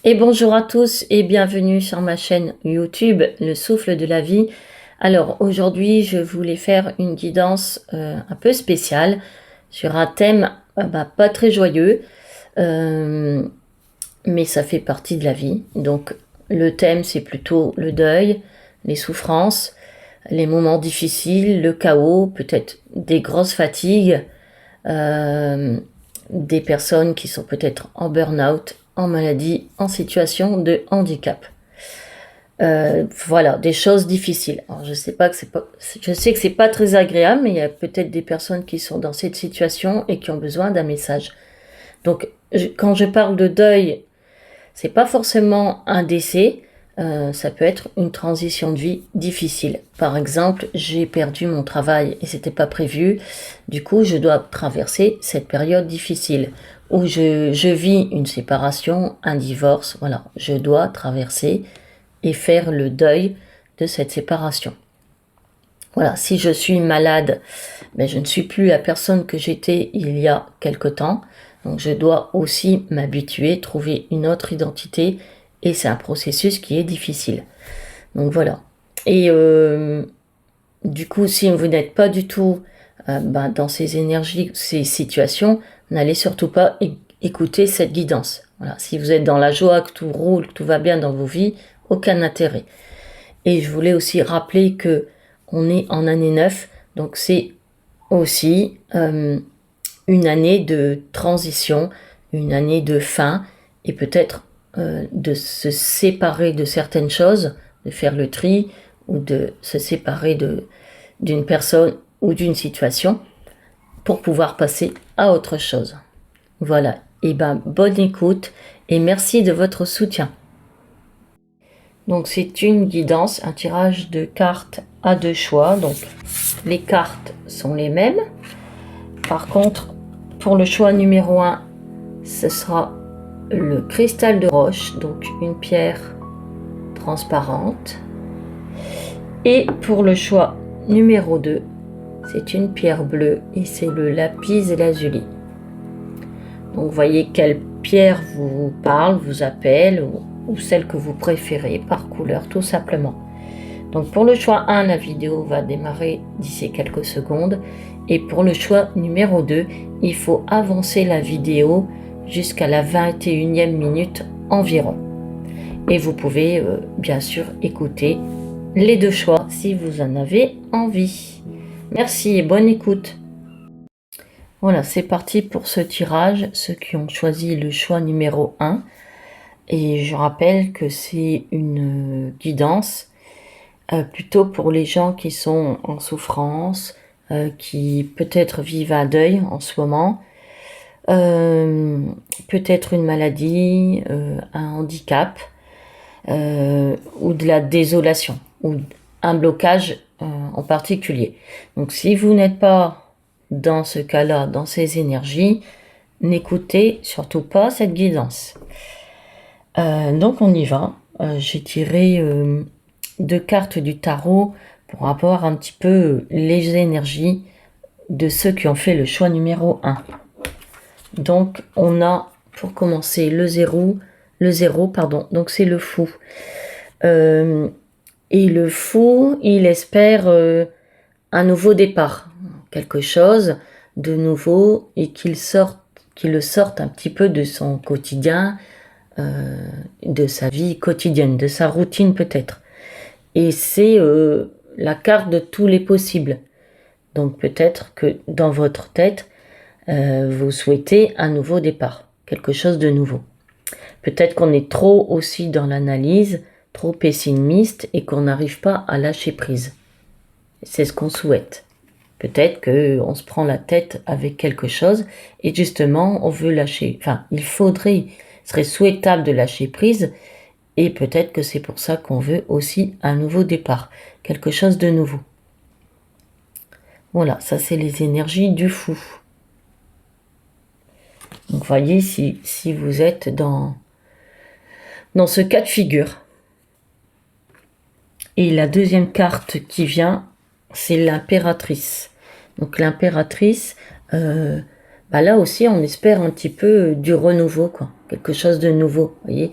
Et bonjour à tous et bienvenue sur ma chaîne YouTube Le Souffle de la Vie. Alors aujourd'hui je voulais faire une guidance un peu spéciale sur un thème pas très joyeux, mais ça fait partie de la vie. Donc le thème c'est plutôt le deuil, les souffrances, les moments difficiles, le chaos, peut-être des grosses fatigues, des personnes qui sont peut-être en burn-out, en maladie, en situation de handicap. Voilà, des choses difficiles. Alors, je sais que c'est pas très agréable, mais il y a peut-être des personnes qui sont dans cette situation et qui ont besoin d'un message. Donc, quand je parle de deuil, c'est pas forcément un décès, ça peut être une transition de vie difficile. Par exemple, j'ai perdu mon travail et c'était pas prévu. Du coup, je dois traverser cette période difficile où je vis une séparation, un divorce. Voilà, je dois traverser et faire le deuil de cette séparation. Voilà, si je suis malade, mais je ne suis plus la personne que j'étais il y a quelque temps. Donc je dois aussi m'habituer, trouver une autre identité, et c'est un processus qui est difficile. Donc voilà. Et du coup, si vous n'êtes pas du tout dans ces énergies, ces situations, n'allez surtout pas écouter cette guidance. Voilà. Si vous êtes dans la joie, que tout roule, que tout va bien dans vos vies, aucun intérêt. Et je voulais aussi rappeler que on est en année 9, donc c'est aussi une année de transition, une année de fin, et peut-être de se séparer de certaines choses, de faire le tri, ou de se séparer d'une personne ou d'une situation, pour pouvoir passer à autre chose. Voilà, et bonne écoute, et merci de votre soutien. Donc c'est une guidance, un tirage de cartes à deux choix, donc les cartes sont les mêmes. Par contre, pour le choix numéro 1, ce sera le cristal de roche, donc une pierre transparente. Et pour le choix numéro 2, c'est une pierre bleue et c'est le lapis lazuli. Donc vous voyez quelle pierre vous parle, vous appelle, ou celle que vous préférez par couleur tout simplement. Donc pour le choix 1, la vidéo va démarrer d'ici quelques secondes. Et pour le choix numéro 2, il faut avancer la vidéo jusqu'à la 21e minute environ. Et vous pouvez bien sûr écouter les deux choix si vous en avez envie. Merci et bonne écoute. Voilà, c'est parti pour ce tirage, ceux qui ont choisi le choix numéro 1. Et je rappelle que c'est une guidance plutôt pour les gens qui sont en souffrance, qui peut-être vivent un deuil en ce moment, peut-être une maladie, un handicap, ou de la désolation, ou un blocage en particulier. Donc si vous n'êtes pas dans ce cas-là, dans ces énergies, n'écoutez surtout pas cette guidance. Donc on y va. J'ai tiré 2 cartes du tarot pour avoir un petit peu les énergies de ceux qui ont fait le choix numéro 1. Donc on a pour commencer le 0, donc c'est le fou. Et le fou, il espère un nouveau départ, quelque chose de nouveau, et qu'il le sorte un petit peu de son quotidien, de sa vie quotidienne, de sa routine peut-être. Et c'est la carte de tous les possibles. Donc peut-être que dans votre tête, vous souhaitez un nouveau départ, quelque chose de nouveau. Peut-être qu'on est trop aussi dans l'analyse, trop pessimiste et qu'on n'arrive pas à lâcher prise. C'est ce qu'on souhaite. Peut-être qu'on se prend la tête avec quelque chose et justement on veut lâcher. Enfin, il serait souhaitable de lâcher prise. Et peut-être que c'est pour ça qu'on veut aussi un nouveau départ, quelque chose de nouveau. Voilà, ça c'est les énergies du fou. Donc voyez si vous êtes dans ce cas de figure. Et la deuxième carte qui vient, c'est l'impératrice. Donc l'impératrice, là aussi on espère un petit peu du renouveau, quoi, quelque chose de nouveau. Voyez,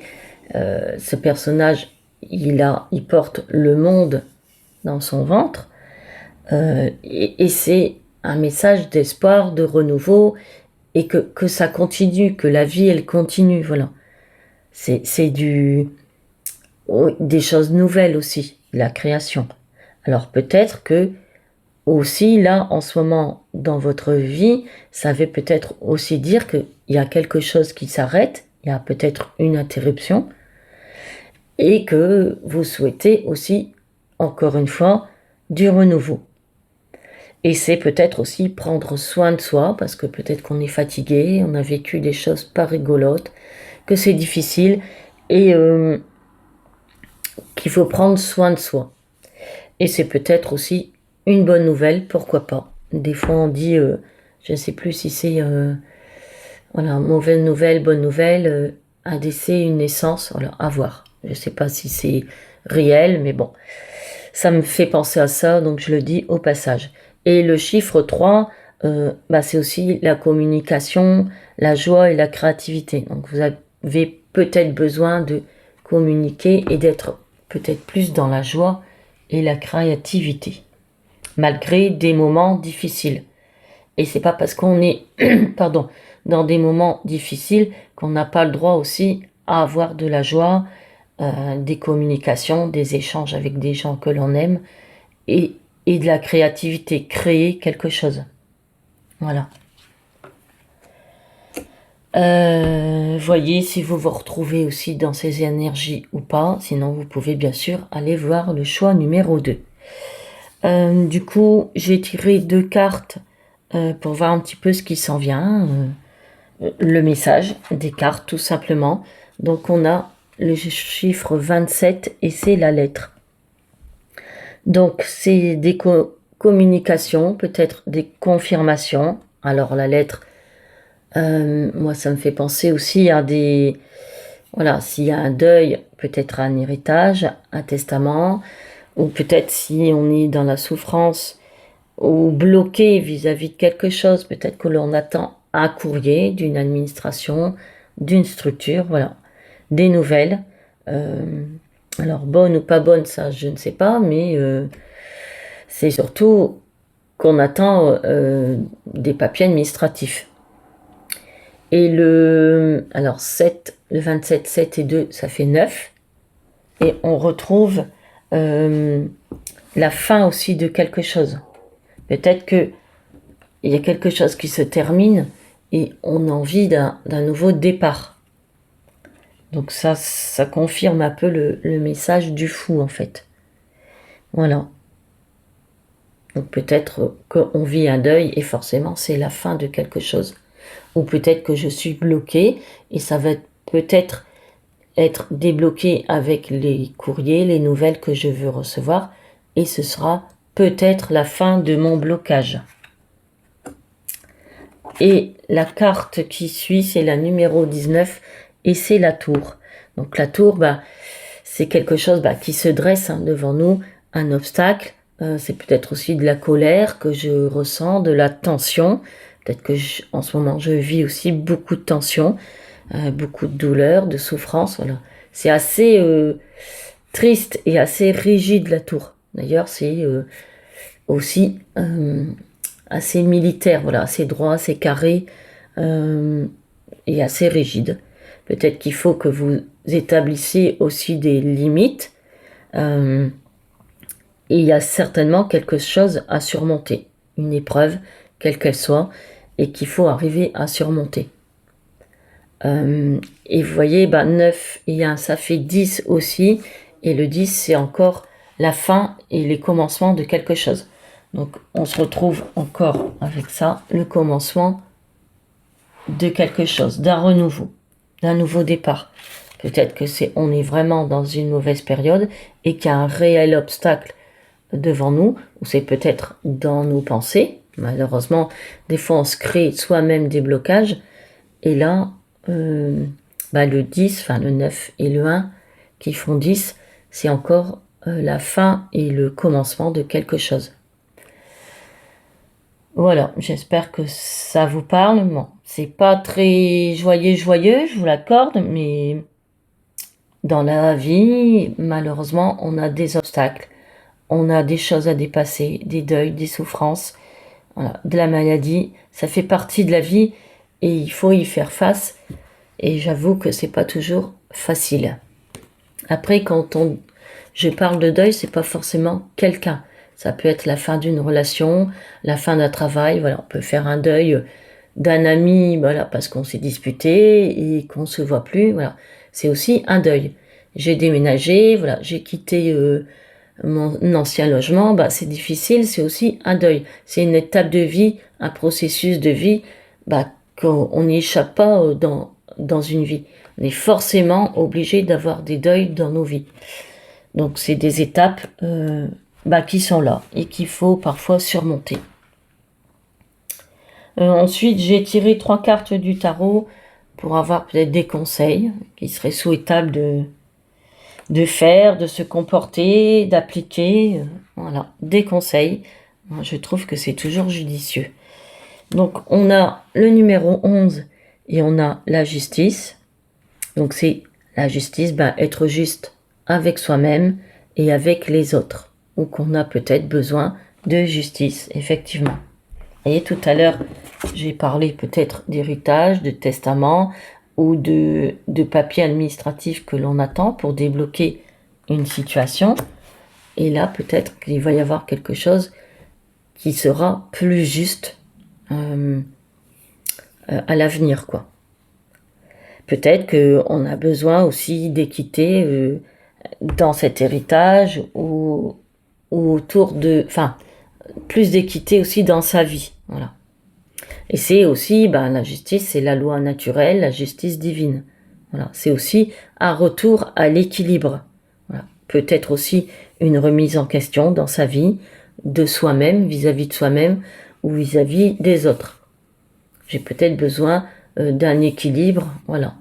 Ce personnage, il porte le monde dans son ventre, et c'est un message d'espoir, de renouveau, et que ça continue, que la vie, elle continue, voilà. C'est des choses nouvelles aussi, la création. Alors peut-être que aussi, là, en ce moment, dans votre vie, ça veut peut-être aussi dire qu'il y a quelque chose qui s'arrête, il y a peut-être une interruption, et que vous souhaitez aussi, encore une fois, du renouveau. Et c'est peut-être aussi prendre soin de soi, parce que peut-être qu'on est fatigué, on a vécu des choses pas rigolotes, que c'est difficile, et qu'il faut prendre soin de soi. Et c'est peut-être aussi une bonne nouvelle, pourquoi pas. Des fois on dit, je ne sais plus si c'est voilà, mauvaise nouvelle, bonne nouvelle, un décès, une naissance, voilà, à voir. Je ne sais pas si c'est réel, mais bon, ça me fait penser à ça, donc je le dis au passage. Et le chiffre 3, c'est aussi la communication, la joie et la créativité. Donc vous avez peut-être besoin de communiquer et d'être peut-être plus dans la joie et la créativité, malgré des moments difficiles. Et c'est pas parce qu'on est pardon, dans des moments difficiles qu'on n'a pas le droit aussi à avoir de la joie, des communications, des échanges avec des gens que l'on aime, et, et de la créativité, créer quelque chose. Voilà. Voyez si vous vous retrouvez aussi dans ces énergies ou pas. Sinon, vous pouvez bien sûr aller voir le choix numéro 2. Du coup, j'ai tiré 2 cartes pour voir un petit peu ce qui s'en vient. Le message des cartes, tout simplement. Donc, on a le chiffre 27 et c'est la lettre. Donc, c'est des communications, peut-être des confirmations. Alors, la lettre, moi, ça me fait penser aussi à des... Voilà, s'il y a un deuil, peut-être un héritage, un testament, ou peut-être si on est dans la souffrance ou bloqué vis-à-vis de quelque chose, peut-être que l'on attend un courrier d'une administration, d'une structure, voilà, des nouvelles. Alors, bonnes ou pas bonnes, ça, je ne sais pas, mais c'est surtout qu'on attend des papiers administratifs. Et alors 7, le 27, 7 et 2, ça fait 9. Et on retrouve la fin aussi de quelque chose. Peut-être qu'il y a quelque chose qui se termine et on a envie d'un nouveau départ. Donc ça confirme un peu le message du fou, en fait. Voilà. Donc peut-être qu'on vit un deuil et forcément c'est la fin de quelque chose. Ou peut-être que je suis bloquée et ça va peut-être être débloqué avec les courriers, les nouvelles que je veux recevoir, et ce sera peut-être la fin de mon blocage. Et la carte qui suit, c'est la numéro 19 et c'est la tour. Donc la tour, c'est quelque chose qui se dresse devant nous, un obstacle. C'est peut-être aussi de la colère que je ressens, de la tension. Peut-être que en ce moment, je vis aussi beaucoup de tension, beaucoup de douleur, de souffrance. Voilà. C'est assez triste et assez rigide, la tour. D'ailleurs, c'est aussi assez militaire, voilà, assez droit, assez carré et assez rigide. Peut-être qu'il faut que vous établissiez aussi des limites. Et il y a certainement quelque chose à surmonter, une épreuve, quelle qu'elle soit, et qu'il faut arriver à surmonter. Et vous voyez, 9 et 1, ça fait 10 aussi, et le 10, c'est encore la fin et les commencements de quelque chose. Donc, on se retrouve encore avec ça, le commencement de quelque chose, d'un renouveau, d'un nouveau départ. Peut-être que on est vraiment dans une mauvaise période et qu'il y a un réel obstacle devant nous, ou c'est peut-être dans nos pensées. Malheureusement, des fois, on se crée soi-même des blocages. Et là, le 10, enfin le 9 et le 1 qui font 10, c'est encore la fin et le commencement de quelque chose. Voilà, j'espère que ça vous parle. Bon, c'est pas très joyeux, je vous l'accorde, mais dans la vie, malheureusement, on a des obstacles, on a des choses à dépasser, des deuils, des souffrances, voilà, de la maladie. Ça fait partie de la vie et il faut y faire face. Et j'avoue que c'est pas toujours facile. Après, je parle de deuil, c'est pas forcément quelqu'un. Ça peut être la fin d'une relation, la fin d'un travail. Voilà, on peut faire un deuil d'un ami, voilà, parce qu'on s'est disputé et qu'on se voit plus. Voilà, c'est aussi un deuil. J'ai déménagé, voilà, j'ai quitté mon ancien logement. Bah, c'est difficile, c'est aussi un deuil. C'est une étape de vie, un processus de vie, bah, qu'on n'y échappe pas dans une vie. On est forcément obligé d'avoir des deuils dans nos vies. Donc c'est des étapes qui sont là et qu'il faut parfois surmonter. Ensuite, j'ai tiré 3 cartes du tarot pour avoir peut-être des conseils qui seraient souhaitables de faire, de se comporter, d'appliquer. Voilà, des conseils. Je trouve que c'est toujours judicieux. Donc on a le numéro 11 et on a la justice. Donc c'est la justice, être juste avec soi-même et avec les autres. Ou qu'on a peut-être besoin de justice, effectivement. Et tout à l'heure, j'ai parlé peut-être d'héritage, de testament ou de papier administratif que l'on attend pour débloquer une situation. Et là, peut-être qu'il va y avoir quelque chose qui sera plus juste à l'avenir, quoi. Peut-être qu'on a besoin aussi d'équité dans cet héritage ou autour de... Enfin, plus d'équité aussi dans sa vie. Voilà. Et c'est aussi, la justice, c'est la loi naturelle, la justice divine. Voilà. C'est aussi un retour à l'équilibre. Voilà. Peut-être aussi une remise en question dans sa vie, de soi-même, vis-à-vis de soi-même ou vis-à-vis des autres. J'ai peut-être besoin d'un équilibre, voilà,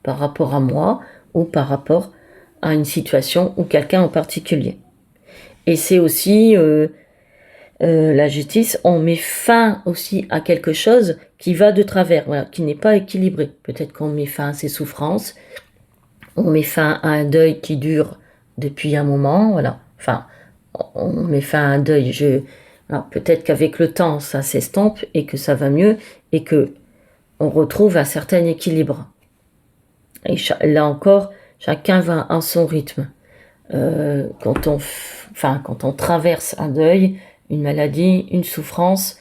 par rapport à moi ou par rapport à une situation ou quelqu'un en particulier. Et c'est aussi la justice, on met fin aussi à quelque chose qui va de travers, voilà, qui n'est pas équilibré. Peut-être qu'on met fin à ses souffrances, on met fin à un deuil qui dure depuis un moment, voilà. Enfin, on met fin à un deuil. Alors, peut-être qu'avec le temps, ça s'estompe et que ça va mieux et que on retrouve un certain équilibre. Et là encore, chacun va à son rythme. Quand on traverse un deuil, une maladie, une souffrance,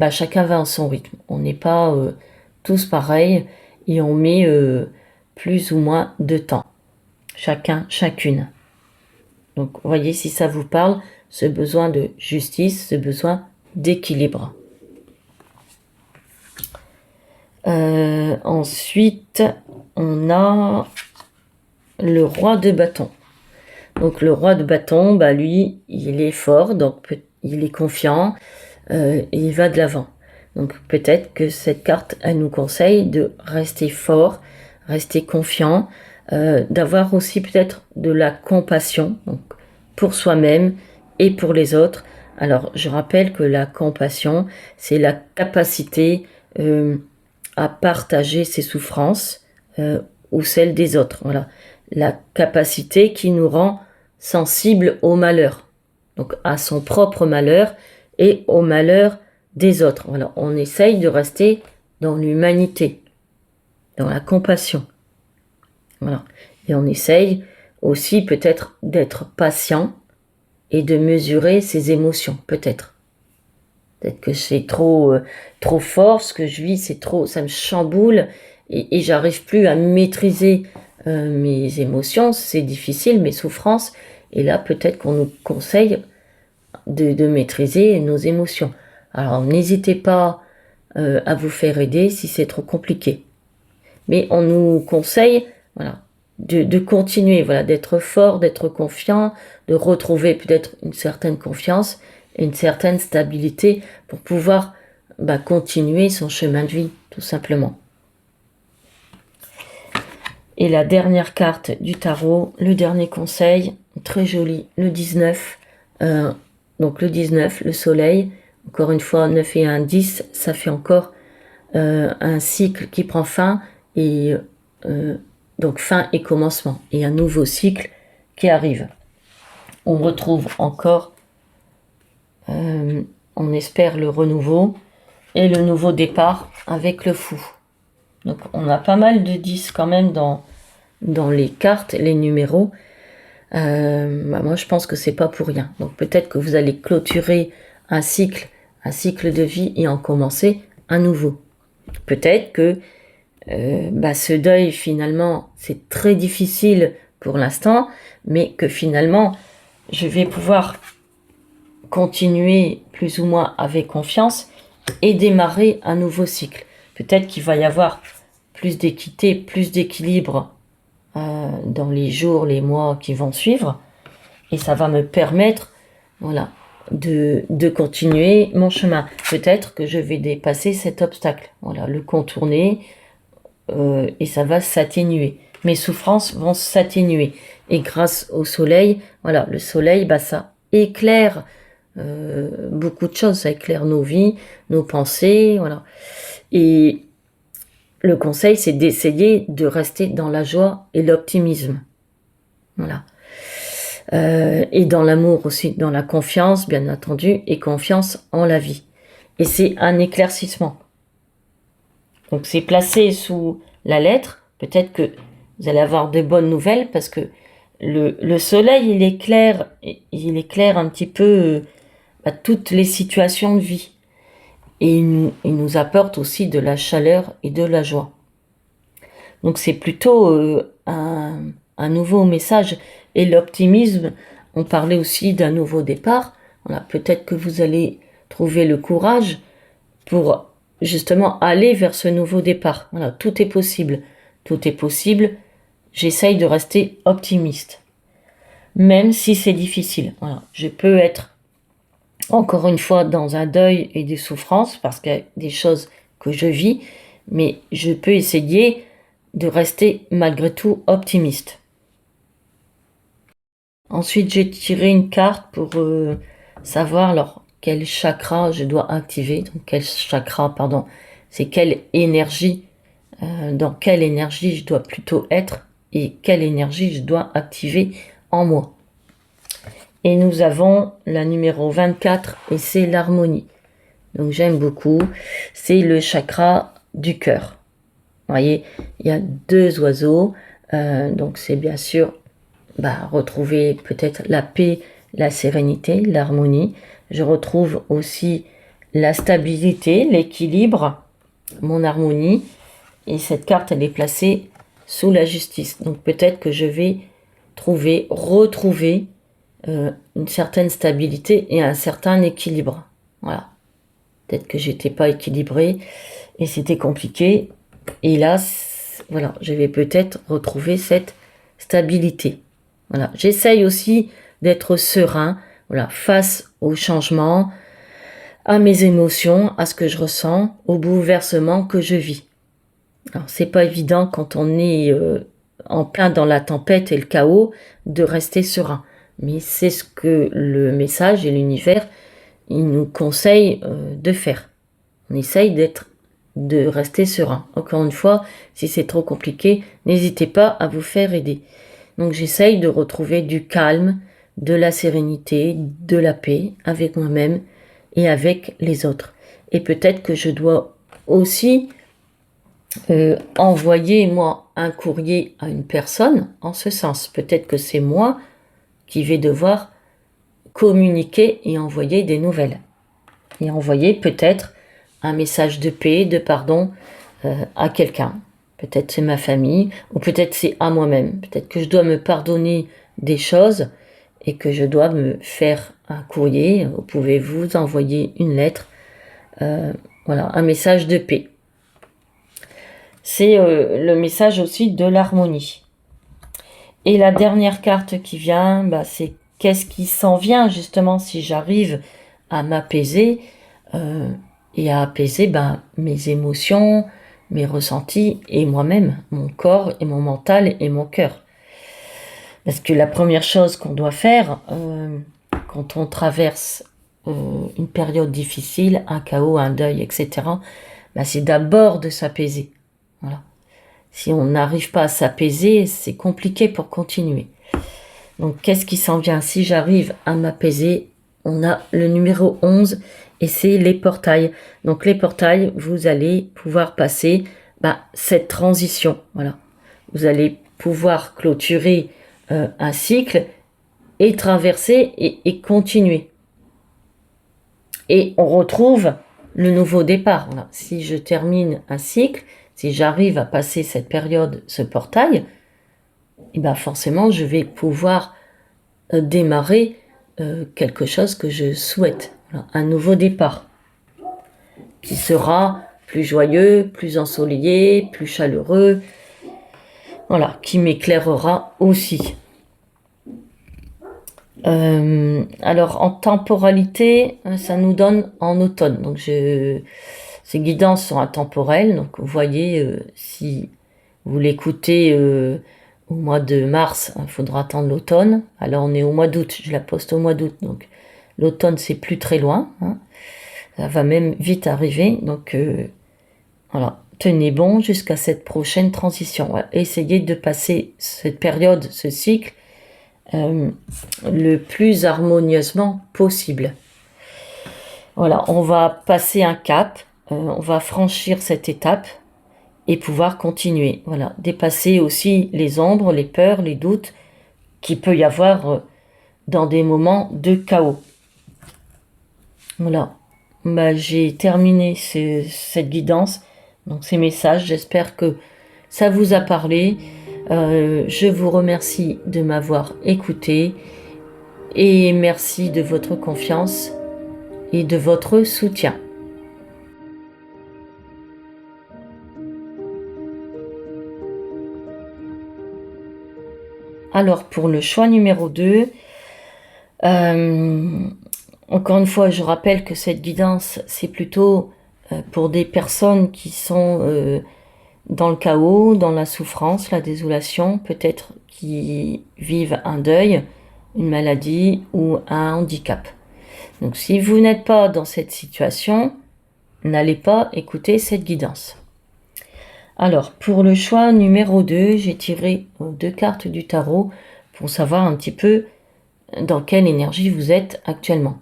chacun va à son rythme. On n'est pas tous pareils et on met plus ou moins de temps. Chacun, chacune. Donc, voyez si ça vous parle, ce besoin de justice, ce besoin d'équilibre. Ensuite, on a le roi de bâton. Donc le roi de bâton, lui, il est fort, donc il est confiant, et il va de l'avant. Donc peut-être que cette carte, elle nous conseille de rester fort, rester confiant, d'avoir aussi peut-être de la compassion, donc pour soi-même et pour les autres. Alors je rappelle que la compassion, c'est la capacité à partager ses souffrances ou celles des autres. Voilà, la capacité qui nous rend sensibles au malheur, donc à son propre malheur et au malheur des autres. Voilà, on essaye de rester dans l'humanité, dans la compassion. Voilà, et on essaye aussi peut-être d'être patient et de mesurer ses émotions, peut-être. Peut-être que c'est trop fort, ce que je vis, ça me chamboule et j'arrive plus à maîtriser mes émotions, c'est difficile, mes souffrances. Et là, peut-être qu'on nous conseille de maîtriser nos émotions. Alors, n'hésitez pas à vous faire aider si c'est trop compliqué. Mais on nous conseille, voilà, de continuer, voilà, d'être fort, d'être confiant, de retrouver peut-être une certaine confiance, une certaine stabilité pour pouvoir continuer son chemin de vie, tout simplement. Et la dernière carte du tarot, le dernier conseil, très joli, le 19. Donc le 19, le soleil, encore une fois, 9 et 1, 10, ça fait encore un cycle qui prend fin et Donc fin et commencement, et un nouveau cycle qui arrive. On retrouve encore, on espère le renouveau et le nouveau départ avec le fou. Donc on a pas mal de 10 quand même dans les cartes, les numéros. Moi je pense que c'est pas pour rien. Donc peut-être que vous allez clôturer un cycle de vie et en commencer un nouveau. Peut-être que ce deuil finalement c'est très difficile pour l'instant, mais que finalement je vais pouvoir continuer plus ou moins avec confiance et démarrer un nouveau cycle. Peut-être qu'il va y avoir plus d'équité, plus d'équilibre dans les jours, les mois qui vont suivre, et ça va me permettre, voilà, de continuer mon chemin. Peut-être que je vais dépasser cet obstacle, voilà, le contourner, et ça va s'atténuer. Mes souffrances vont s'atténuer. Et grâce au soleil, voilà, le soleil, ça éclaire beaucoup de choses, ça éclaire nos vies, nos pensées, voilà. Et le conseil, c'est d'essayer de rester dans la joie et l'optimisme, voilà. Et dans l'amour aussi, dans la confiance, bien entendu, et confiance en la vie. Et c'est un éclaircissement. Donc c'est placé sous la lettre. Peut-être que vous allez avoir de bonnes nouvelles parce que le soleil, il éclaire un petit peu toutes les situations de vie. Et il nous apporte aussi de la chaleur et de la joie. Donc c'est plutôt un nouveau message. Et l'optimisme, on parlait aussi d'un nouveau départ. Voilà, peut-être que vous allez trouver le courage pour justement aller vers ce nouveau départ. Voilà, tout est possible. Tout est possible. J'essaye de rester optimiste. Même si c'est difficile. Voilà, je peux être encore une fois dans un deuil et des souffrances parce qu'il y a des choses que je vis, mais je peux essayer de rester malgré tout optimiste. Ensuite, j'ai tiré une carte pour savoir quel chakra je dois activer. Donc, c'est quelle énergie, dans quelle énergie je dois plutôt être et quelle énergie je dois activer en moi. Et nous avons la numéro 24 et c'est l'harmonie. Donc j'aime beaucoup. C'est le chakra du cœur. Vous voyez, il y a 2 oiseaux. Donc c'est bien sûr retrouver peut-être la paix, la sérénité, l'harmonie. Je retrouve aussi la stabilité, l'équilibre, mon harmonie. Et cette carte, elle est placée sous la justice. Donc peut-être que je vais retrouver une certaine stabilité et un certain équilibre. Voilà. Peut-être que j'étais pas équilibrée et c'était compliqué. Et là, voilà, je vais peut-être retrouver cette stabilité. Voilà. J'essaye aussi d'être serein, voilà, face au changement, à mes émotions, à ce que je ressens, au bouleversement que je vis. Alors, c'est pas évident quand on est en plein dans la tempête et le chaos de rester serein. Mais c'est ce que le message et l'univers, ils nous conseillent de faire. On essaye de rester serein. Encore une fois, si c'est trop compliqué, n'hésitez pas à vous faire aider. Donc j'essaye de retrouver du calme, de la sérénité, de la paix avec moi-même et avec les autres. Et peut-être que je dois aussi envoyer moi un courrier à une personne en ce sens. Peut-être que c'est moi qui vais devoir communiquer et envoyer des nouvelles. Et envoyer peut-être un message de paix, de pardon à quelqu'un. Peut-être c'est ma famille, ou peut-être c'est à moi-même. Peut-être que je dois me pardonner des choses et que je dois me faire un courrier. Vous pouvez vous envoyer une lettre. Voilà, un message de paix. C'est le message aussi de l'harmonie. Et la dernière carte qui vient, c'est qu'est-ce qui s'en vient justement si j'arrive à m'apaiser et à apaiser mes émotions, mes ressentis et moi-même, mon corps et mon mental et mon cœur. Parce que la première chose qu'on doit faire quand on traverse une période difficile, un chaos, un deuil, etc., c'est d'abord de s'apaiser. Voilà. Si on n'arrive pas à s'apaiser, c'est compliqué pour continuer. Donc, qu'est-ce qui s'en vient? Si j'arrive à m'apaiser, on a le numéro 11 et c'est les portails. Donc, les portails, vous allez pouvoir passer cette transition. Voilà. Vous allez pouvoir clôturer un cycle et traverser et continuer. Et on retrouve le nouveau départ. Voilà. Si je termine un cycle, si j'arrive à passer cette période, ce portail, et forcément, je vais pouvoir démarrer quelque chose que je souhaite. Voilà. Un nouveau départ qui sera plus joyeux, plus ensoleillé, plus chaleureux. Voilà, qui m'éclairera aussi. Alors, en temporalité, ça nous donne en automne. Donc, ces guidances sont intemporelles. Donc, vous voyez, si vous l'écoutez au mois de mars, il faudra attendre l'automne. Alors, on est au mois d'août. Je la poste au mois d'août. Donc, l'automne, c'est plus très loin. Hein. Ça va même vite arriver. Donc, voilà. Tenez bon jusqu'à cette prochaine transition. Voilà. Essayez de passer cette période, ce cycle, le plus harmonieusement possible. Voilà, on va passer un cap, on va franchir cette étape et pouvoir continuer. Voilà, dépasser aussi les ombres, les peurs, les doutes qu'il peut y avoir dans des moments de chaos. Voilà, j'ai terminé cette guidance, donc ces messages. J'espère que ça vous a parlé. Je vous remercie de m'avoir écouté et merci de votre confiance et de votre soutien. Alors pour le choix numéro 2, encore une fois, je rappelle que cette guidance, c'est plutôt pour des personnes qui sont dans le chaos, dans la souffrance, la désolation, peut-être qui vivent un deuil, une maladie ou un handicap. Donc si vous n'êtes pas dans cette situation, n'allez pas écouter cette guidance. Alors pour le choix numéro 2, j'ai tiré 2 cartes du tarot pour savoir un petit peu dans quelle énergie vous êtes actuellement.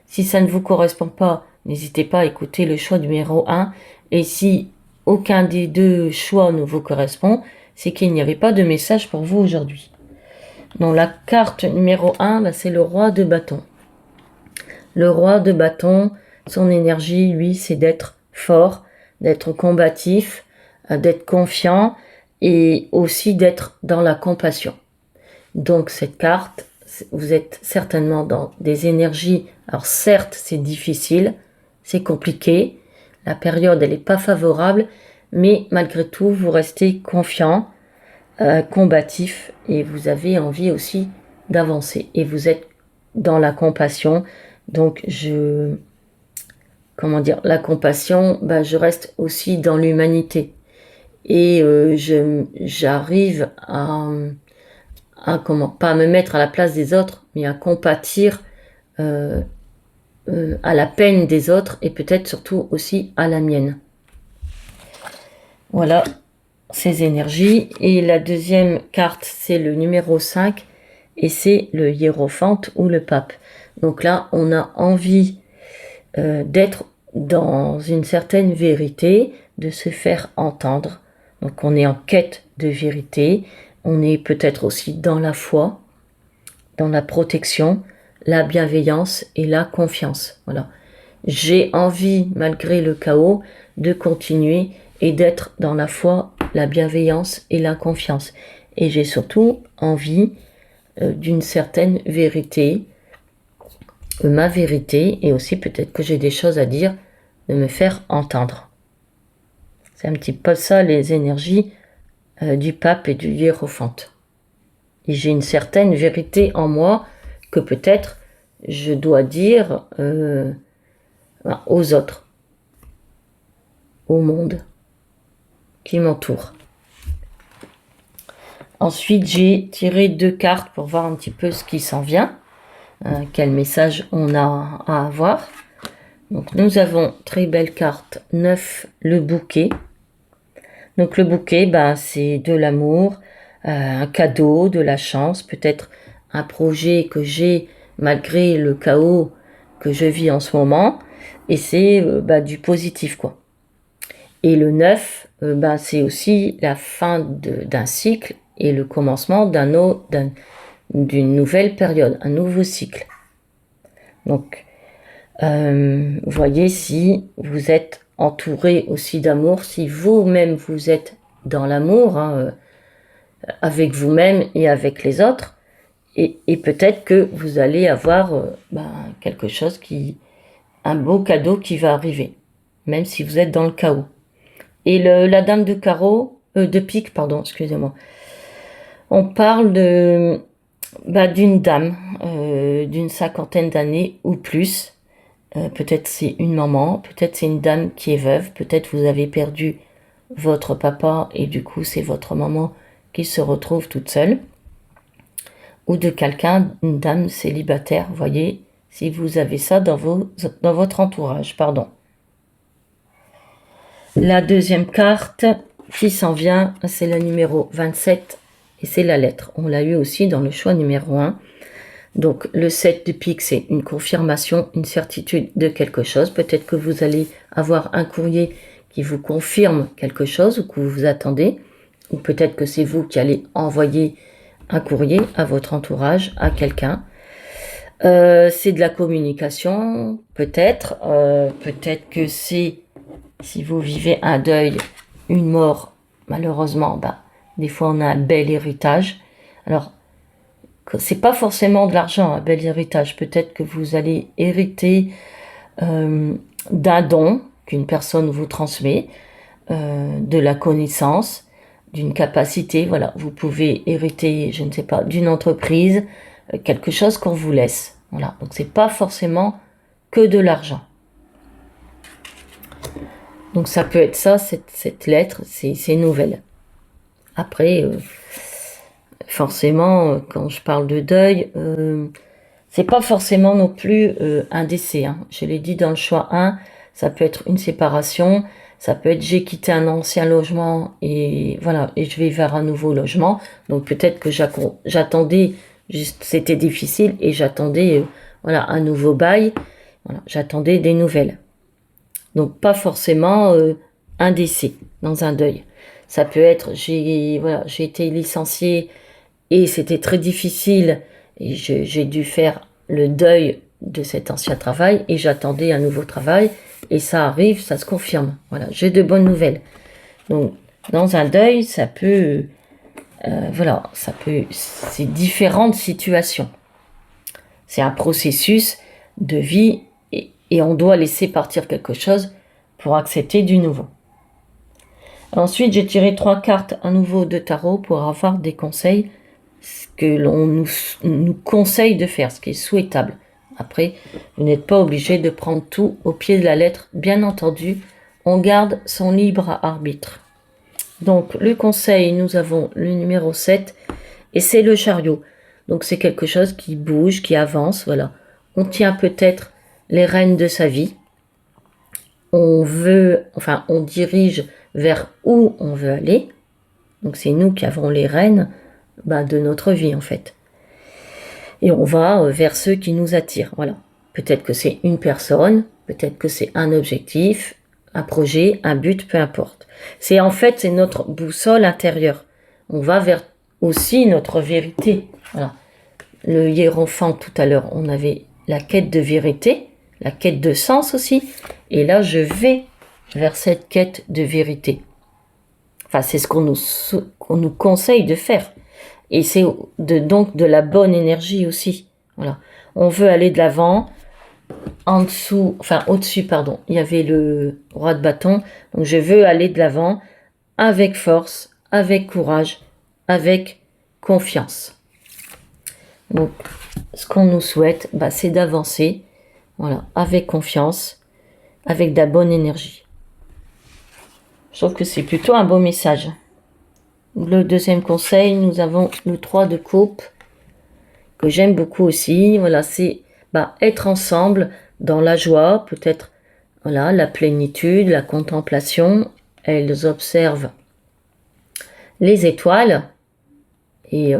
Si ça ne vous correspond pas, n'hésitez pas à écouter le choix numéro 1. Et si aucun des 2 choix ne vous correspond, c'est qu'il n'y avait pas de message pour vous aujourd'hui. Donc la carte numéro 1, c'est le roi de bâton. Le roi de bâton, son énergie, lui, c'est d'être fort, d'être combatif, d'être confiant et aussi d'être dans la compassion. Donc cette carte, vous êtes certainement dans des énergies. Alors certes, c'est difficile, c'est compliqué, la période, elle n'est pas favorable, mais malgré tout, vous restez confiant, combatif et vous avez envie aussi d'avancer. Et vous êtes dans la compassion. Donc, la compassion, je reste aussi dans l'humanité. Et j'arrive à pas à me mettre à la place des autres, mais à compatir à la peine des autres et peut-être surtout aussi à la mienne. Voilà ces énergies. Et la deuxième carte, c'est le numéro 5 et c'est le hiérophante ou le pape. Donc là, on a envie d'être dans une certaine vérité, de se faire entendre. Donc on est en quête de vérité, on est peut-être aussi dans la foi, dans la protection, la bienveillance et la confiance. Voilà. J'ai envie, malgré le chaos, de continuer et d'être dans la foi, la bienveillance et la confiance. Et j'ai surtout envie d'une certaine vérité, ma vérité, et aussi peut-être que j'ai des choses à dire, de me faire entendre. C'est un petit peu ça les énergies du pape et du hiérophante. Et j'ai une certaine vérité en moi que peut-être je dois dire aux autres, au monde qui m'entoure. Ensuite, j'ai tiré 2 cartes pour voir un petit peu ce qui s'en vient, quel message on a à avoir. Donc nous avons très belle carte 9, le bouquet. Donc le bouquet, c'est de l'amour, un cadeau, de la chance, peut-être un projet que j'ai malgré le chaos que je vis en ce moment, et c'est du positif, quoi. Et le 9, c'est aussi la fin d'un cycle et le commencement d'une nouvelle période, un nouveau cycle. Donc, voyez si vous êtes entouré aussi d'amour, si vous-même vous êtes dans l'amour, avec vous-même et avec les autres, et peut-être que vous allez avoir quelque chose un beau cadeau qui va arriver, même si vous êtes dans le chaos. Et la dame de carreau, de pique, pardon, excusez-moi. On parle d'une dame d'une cinquantaine d'années ou plus. Peut-être c'est une maman, peut-être c'est une dame qui est veuve, peut-être vous avez perdu votre papa et du coup c'est votre maman qui se retrouve toute seule. Ou de quelqu'un, une dame célibataire, voyez, si vous avez ça dans votre entourage, pardon. La deuxième carte qui s'en vient, c'est la numéro 27 et c'est la lettre. On l'a eu aussi dans le choix numéro 1. Donc le 7 de pique, c'est une confirmation, une certitude de quelque chose. Peut-être que vous allez avoir un courrier qui vous confirme quelque chose ou que vous vous attendez. Ou peut-être que c'est vous qui allez envoyer un courrier à votre entourage, à quelqu'un. C'est de la communication, peut-être. Peut-être que c'est, si vous vivez un deuil, une mort, malheureusement, des fois on a un bel héritage. Alors, c'est pas forcément de l'argent, un bel héritage. Peut-être que vous allez hériter d'un don qu'une personne vous transmet, de la connaissance, d'une capacité. Voilà, vous pouvez hériter, je ne sais pas, d'une entreprise, quelque chose qu'on vous laisse. Voilà, donc c'est pas forcément que de l'argent. Donc ça peut être ça, cette lettre, ces nouvelles. Après, forcément, quand je parle de deuil, c'est pas forcément non plus un décès. Je l'ai dit dans le choix 1, ça peut être une séparation, ça peut être j'ai quitté un ancien logement et voilà, et je vais vers un nouveau logement. Donc peut-être que j'attendais, c'était difficile et j'attendais un nouveau bail. Voilà, j'attendais des nouvelles. Donc pas forcément un décès dans un deuil. Ça peut être j'ai été licenciée et c'était très difficile et j'ai dû faire le deuil de cet ancien travail et j'attendais un nouveau travail et ça arrive, ça se confirme. Voilà, j'ai de bonnes nouvelles. Donc dans un deuil, ça peut c'est différentes situations. C'est un processus de vie et on doit laisser partir quelque chose pour accepter du nouveau. Ensuite, j'ai tiré 3 cartes à nouveau de tarot pour avoir des conseils, ce que l'on nous conseille de faire, ce qui est souhaitable. Après, vous n'êtes pas obligé de prendre tout au pied de la lettre, bien entendu, on garde son libre arbitre. Donc, le conseil, nous avons le numéro 7, et c'est le chariot. Donc, c'est quelque chose qui bouge, qui avance, voilà. On tient peut-être les rênes de sa vie. On dirige vers où on veut aller. Donc, c'est nous qui avons les rênes de notre vie, en fait. Et on va vers ceux qui nous attirent, voilà. Peut-être que c'est une personne, peut-être que c'est un objectif, un projet, un but, peu importe. C'est notre boussole intérieure. On va vers aussi notre vérité. Voilà. Le hiérophant, tout à l'heure, on avait la quête de vérité, la quête de sens aussi. Et là, je vais vers cette quête de vérité. Enfin, c'est ce qu'on nous conseille de faire. Et c'est donc de la bonne énergie aussi. Voilà. On veut aller de l'avant. Au-dessus, pardon, il y avait le roi de bâton. Donc, je veux aller de l'avant avec force, avec courage, avec confiance. Donc, ce qu'on nous souhaite, c'est d'avancer, voilà, avec confiance, avec de la bonne énergie. Je trouve que c'est plutôt un beau message. Le deuxième conseil, nous avons le 3 de coupe, que j'aime beaucoup aussi. Voilà, c'est être ensemble dans la joie, peut-être la plénitude, la contemplation. Elles observent les étoiles, et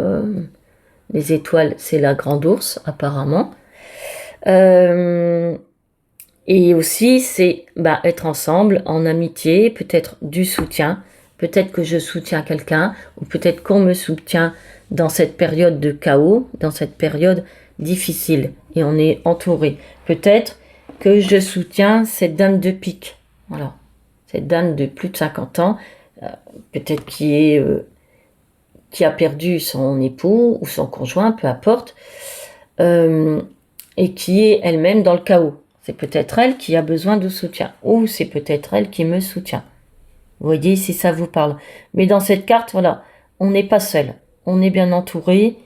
les étoiles, c'est la grande ours, apparemment. Et aussi, c'est être ensemble, en amitié, peut-être du soutien, peut-être que je soutiens quelqu'un, ou peut-être qu'on me soutient dans cette période de chaos, dans cette période difficile, et on est entouré. Peut-être que je soutiens cette dame de pique, voilà, cette dame de plus de 50 ans, peut-être qui a perdu son époux ou son conjoint, peu importe, et qui est elle-même dans le chaos. C'est peut-être elle qui a besoin de soutien, ou c'est peut-être elle qui me soutient. Vous voyez si ça vous parle. Mais dans cette carte, voilà, on n'est pas seul. On est bien entouré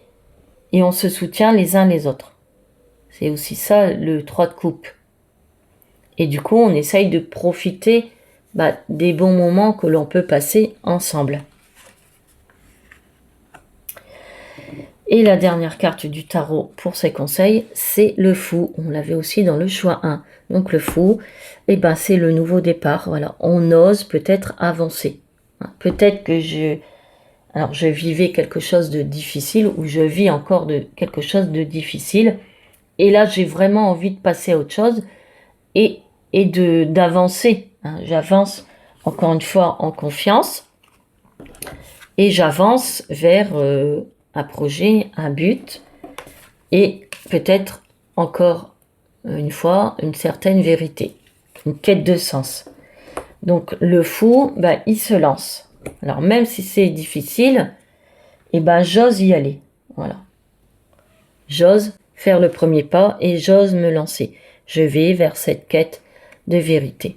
et on se soutient les uns les autres. C'est aussi ça le 3 de coupe. Et du coup, on essaye de profiter des bons moments que l'on peut passer ensemble. Et la dernière carte du tarot pour ces conseils, c'est le fou. On l'avait aussi dans le choix 1. Donc le fou, c'est le nouveau départ. Voilà, on ose peut-être avancer. Peut-être que je vivais quelque chose de difficile ou je vis encore quelque chose de difficile. Et là, j'ai vraiment envie de passer à autre chose et d'avancer. J'avance encore une fois en confiance et j'avance vers un projet, un but et peut-être encore une fois une certaine vérité, une quête de sens. Donc le fou, il se lance. Alors même si c'est difficile, j'ose y aller. Voilà. J'ose faire le premier pas et j'ose me lancer. Je vais vers cette quête de vérité.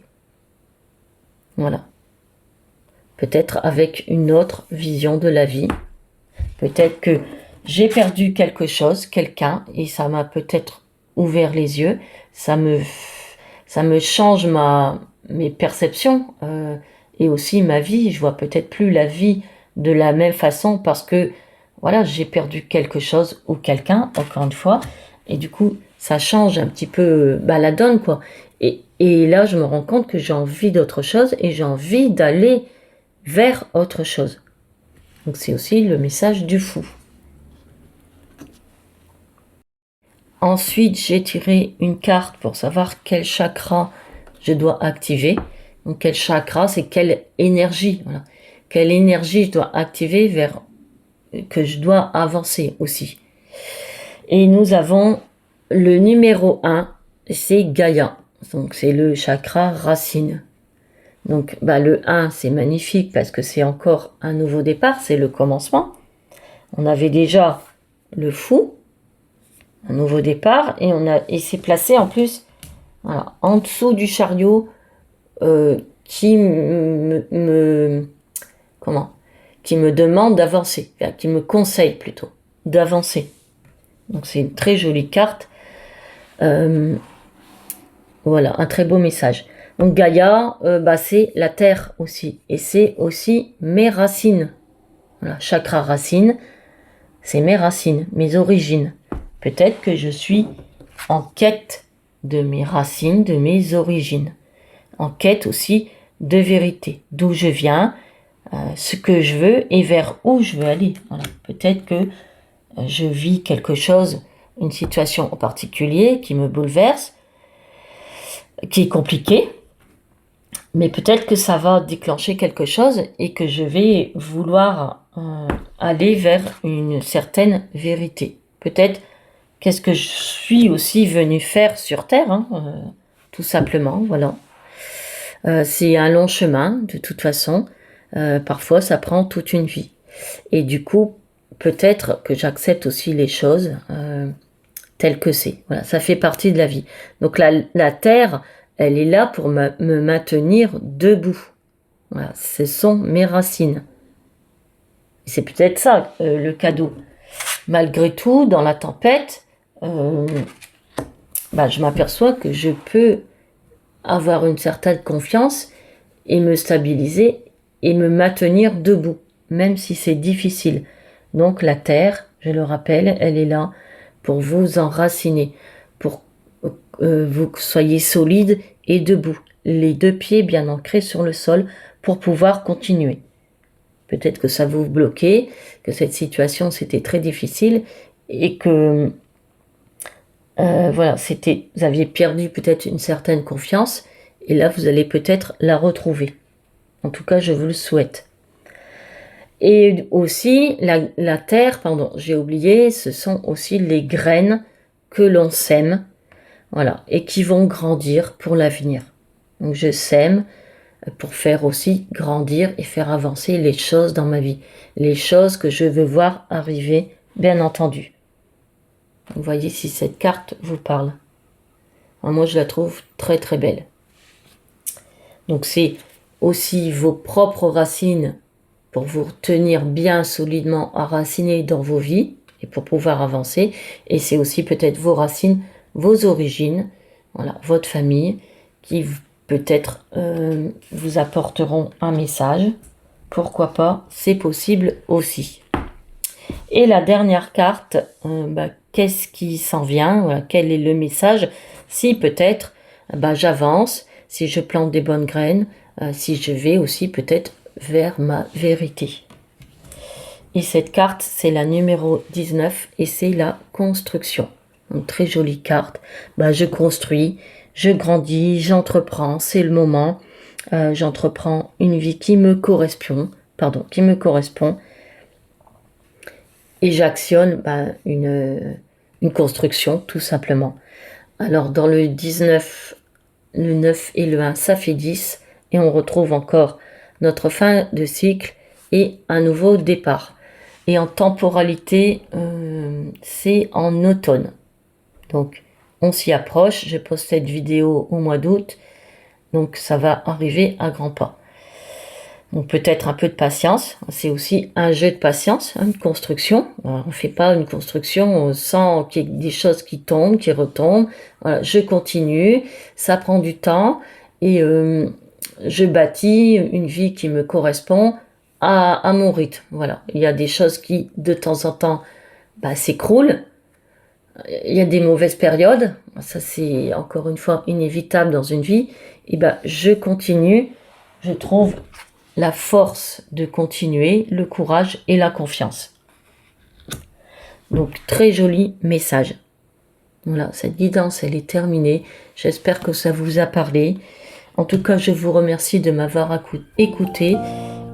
Voilà. Peut-être avec une autre vision de la vie. Peut-être que j'ai perdu quelque chose, quelqu'un, et ça m'a peut-être ouvert les yeux. Ça me change mes perceptions et aussi ma vie. Je vois peut-être plus la vie de la même façon parce que voilà, j'ai perdu quelque chose ou quelqu'un, encore une fois, et du coup, ça change un petit peu la donne, quoi. Et là, je me rends compte que j'ai envie d'autre chose et j'ai envie d'aller vers autre chose. Donc c'est aussi le message du fou. Ensuite, j'ai tiré une carte pour savoir quel chakra je dois activer. Donc quel chakra, c'est quelle énergie. Voilà. Quelle énergie je dois activer vers que je dois avancer aussi. Et nous avons le numéro 1, c'est Gaïa. Donc c'est le chakra racine. Donc le 1, c'est magnifique parce que c'est encore un nouveau départ, c'est le commencement. On avait déjà le fou, un nouveau départ, et c'est placé en plus en dessous du chariot qui me demande d'avancer, qui me conseille plutôt d'avancer. Donc c'est une très jolie carte. Voilà, un très beau message. Donc Gaïa, c'est la terre aussi. Et c'est aussi mes racines. Voilà, chakra racine, c'est mes racines, mes origines. Peut-être que je suis en quête de mes racines, de mes origines. En quête aussi de vérité. D'où je viens, ce que je veux et vers où je veux aller. Voilà. Peut-être que je vis quelque chose, une situation en particulier qui me bouleverse, qui est compliquée, mais peut-être que ça va déclencher quelque chose et que je vais vouloir aller vers une certaine vérité. Peut-être qu'est-ce que je suis aussi venu faire sur Terre, tout simplement, voilà. C'est un long chemin, de toute façon. Parfois, ça prend toute une vie. Et du coup, peut-être que j'accepte aussi les choses telles que c'est. Voilà, ça fait partie de la vie. Donc la Terre, elle est là pour me maintenir debout. Voilà, ce sont mes racines. C'est peut-être ça, le cadeau. Malgré tout, dans la tempête, je m'aperçois que je peux avoir une certaine confiance et me stabiliser et me maintenir debout, même si c'est difficile. Donc la terre, je le rappelle, elle est là pour vous enraciner, pour vous soyez solide et debout, les deux pieds bien ancrés sur le sol pour pouvoir continuer. Peut-être que ça vous bloquait, que cette situation c'était très difficile et que voilà, vous aviez perdu peut-être une certaine confiance et là vous allez peut-être la retrouver. En tout cas, je vous le souhaite. Et aussi, la terre, pardon, j'ai oublié, ce sont aussi les graines que l'on sème, voilà, et qui vont grandir pour l'avenir. Donc je sème pour faire aussi grandir et faire avancer les choses dans ma vie, les choses que je veux voir arriver, bien entendu. Vous voyez si cette carte vous parle. Alors moi, je la trouve très très belle. Donc c'est aussi vos propres racines pour vous tenir bien solidement enracinés dans vos vies et pour pouvoir avancer. Et c'est aussi peut-être vos racines, vos origines, voilà, votre famille, qui peut-être vous apporteront un message. Pourquoi pas, c'est possible aussi. Et la dernière carte, qu'est-ce qui s'en vient, voilà, quel est le message? Si peut-être j'avance, si je plante des bonnes graines, si je vais aussi peut-être vers ma vérité. Et cette carte, c'est la numéro 19 et c'est la construction. Donc très jolie carte. Je construis, je grandis, j'entreprends, c'est le moment. J'entreprends une vie qui me correspond, et j'actionne une construction tout simplement. Alors dans le 19, le 9 et le 1, ça fait 10 et on retrouve encore notre fin de cycle et un nouveau départ. Et en temporalité, c'est en automne. Donc on s'y approche, je poste cette vidéo au mois d'août, donc ça va arriver à grands pas. Donc peut-être un peu de patience, c'est aussi un jeu de patience, une construction. Alors, on ne fait pas une construction sans qu'il y ait des choses qui tombent, qui retombent. Voilà, je continue, ça prend du temps et je bâtis une vie qui me correspond à mon rythme. Voilà, il y a des choses qui de temps en temps s'écroulent. Il y a des mauvaises périodes, ça c'est encore une fois inévitable dans une vie. Et je continue, je trouve la force de continuer, le courage et la confiance. Donc très joli message. Voilà, cette guidance elle est terminée. J'espère que ça vous a parlé. En tout cas, je vous remercie de m'avoir écouté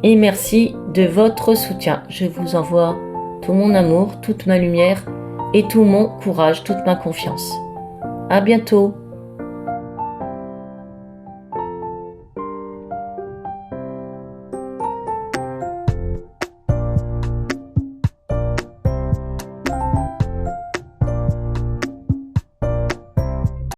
et merci de votre soutien. Je vous envoie tout mon amour, toute ma lumière et tout mon courage, toute ma confiance. À bientôt.